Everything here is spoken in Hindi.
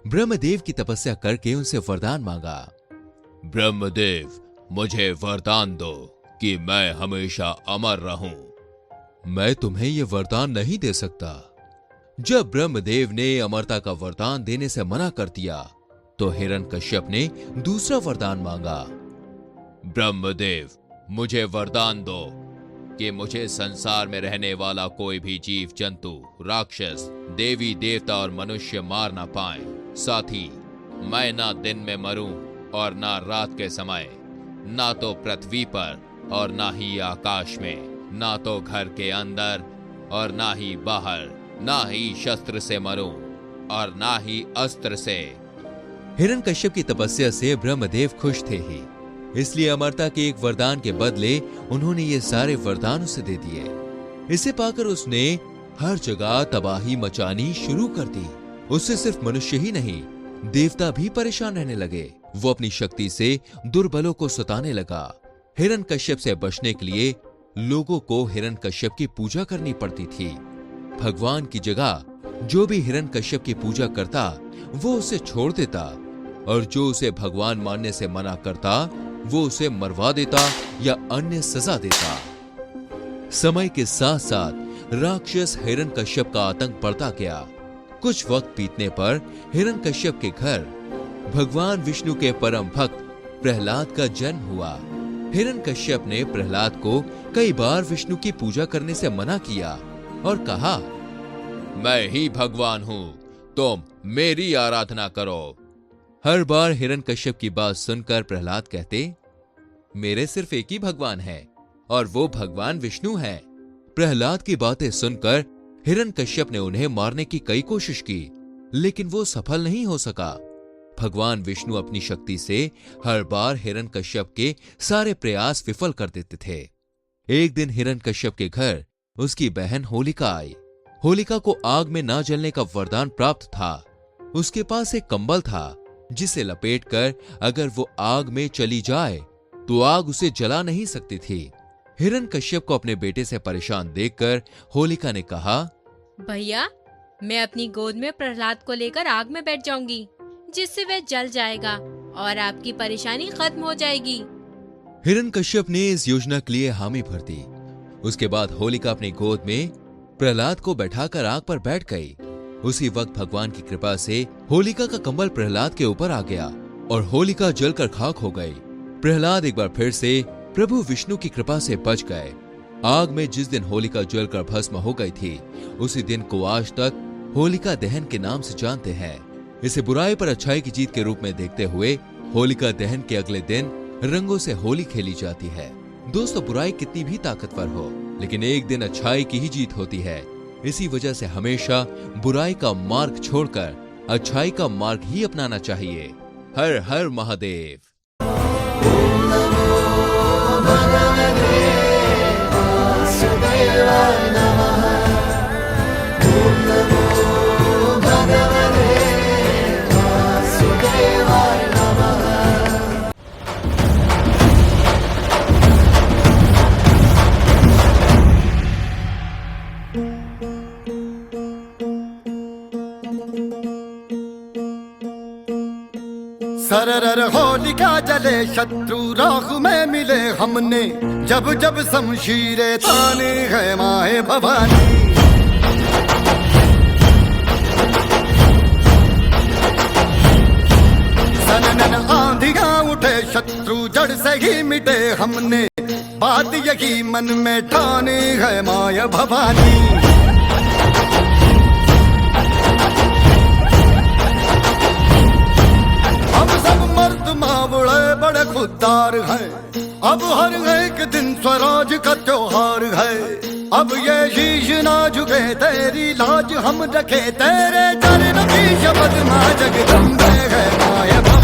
ब्रह्मदेव की तपस्या करके उनसे वरदान मांगा। ब्रह्मदेव, मुझे वरदान दो कि मैं हमेशा अमर रहूं। मैं तुम्हें ये वरदान नहीं दे सकता। जब ब्रह्मदेव ने अमरता का वरदान देने से मना कर दिया तो हिरण्यकश्यप ने दूसरा वरदान मांगा। ब्रह्मदेव, मुझे वरदान दो कि मुझे संसार में रहने वाला कोई भी जीव जंतु, राक्षस, देवी देवता और मनुष्य मार ना पाए। साथ ही मैं ना दिन में मरूं और ना रात के समय, ना तो पृथ्वी पर और ना ही आकाश में, ना तो घर के अंदर और ना ही बाहर, ना ही शस्त्र से मरूं और ना ही अस्त्र से। हिरण्यकश्यप की तपस्या से ब्रह्मदेव खुश थे ही, इसलिए अमरता के एक वरदान के बदले उन्होंने ये सारे वरदान उसे दे दिए। इसे पाकर उसने हर जगह तबाही मचानी शुरू कर दी। उससे सिर्फ मनुष्य ही नहीं, देवता भी परेशान रहने लगे। वो अपनी शक्ति से दुर्बलों को सताने लगा। हिरण्यकश्यप से बचने के लिए लोगों को हिरण्यकश्यप की पूजा करनी पड़ती थी। भगवान की जगह जो भी हिरण्यकश्यप की पूजा करता वो उसे छोड़ देता, और जो उसे भगवान मानने से मना करता वो उसे मरवा देता या अन्य सजा देता। समय के साथ साथ राक्षस हिरण्यकश्यप का आतंक बढ़ता गया। कुछ वक्त बीतने पर हिरण्यकश्यप के घर भगवान विष्णु के परम भक्त प्रहलाद का जन्म हुआ। हिरण्यकश्यप ने प्रहलाद को कई बार विष्णु की पूजा करने से मना किया और कहा, मैं ही भगवान हूं, तुम मेरी आराधना करो। हर बार हिरण्यकश्यप की बात सुनकर प्रहलाद कहते, मेरे सिर्फ एक ही भगवान है और वो भगवान विष्णु है। प्रहलाद की बातें सुनकर हिरण्यकश्यप ने उन्हें मारने की कई कोशिश की, लेकिन वो सफल नहीं हो सका। भगवान विष्णु अपनी शक्ति से हर बार हिरण्यकश्यप के सारे प्रयास विफल कर देते थे। एक दिन हिरण्यकश्यप के घर उसकी बहन होलिका आई। होलिका को आग में ना जलने का वरदान प्राप्त था। उसके पास एक कंबल था जिसे लपेटकर अगर वो आग में चली जाए तो आग उसे जला नहीं सकती थी। हिरण्यकश्यप को अपने बेटे से परेशान देखकर होलिका ने कहा, भैया, मैं अपनी गोद में प्रहलाद को लेकर आग में बैठ जाऊंगी, जिससे वह जल जाएगा और आपकी परेशानी खत्म हो जाएगी। हिरण्यकश्यप ने इस योजना के लिए हामी भर दी। उसके बाद होलिका अपनी गोद में प्रहलाद को बैठाकर आग पर बैठ गई। उसी वक्त भगवान की कृपा से होलिका का कंबल प्रहलाद के ऊपर आ गया और होलिका जलकर खाक हो गई। प्रहलाद एक बार फिर से प्रभु विष्णु की कृपा से बच गए। आग में जिस दिन होलिका जलकर भस्म हो गई थी, उसी दिन को आज तक होलिका दहन के नाम से जानते हैं। इसे बुराई पर अच्छाई की जीत के रूप में देखते हुए होलिका दहन के अगले दिन रंगों से होली खेली जाती है। दोस्तों, बुराई कितनी भी ताकतवर हो, लेकिन एक दिन अच्छाई की ही जीत होती है। इसी वजह से हमेशा बुराई का मार्ग छोड़कर अच्छाई का मार्ग ही अपनाना चाहिए। हर हर महादेव। सरर होलिका जले शत्रु राख में मिले हमने, जब जब शमशीरें ताने है माए भवानी। सनन आंधियां उठे शत्रु जड़ से ही मिटे हमने, बात यही मन में ठाने है माया भवानी। मावड़े बड़े खुददार हैं, अब हर एक दिन स्वराज का त्योहार है। अब ये शीश ना झुके तेरी लाज हम रखे, तेरे चरण की शपथ मां जगदम्बे है माया।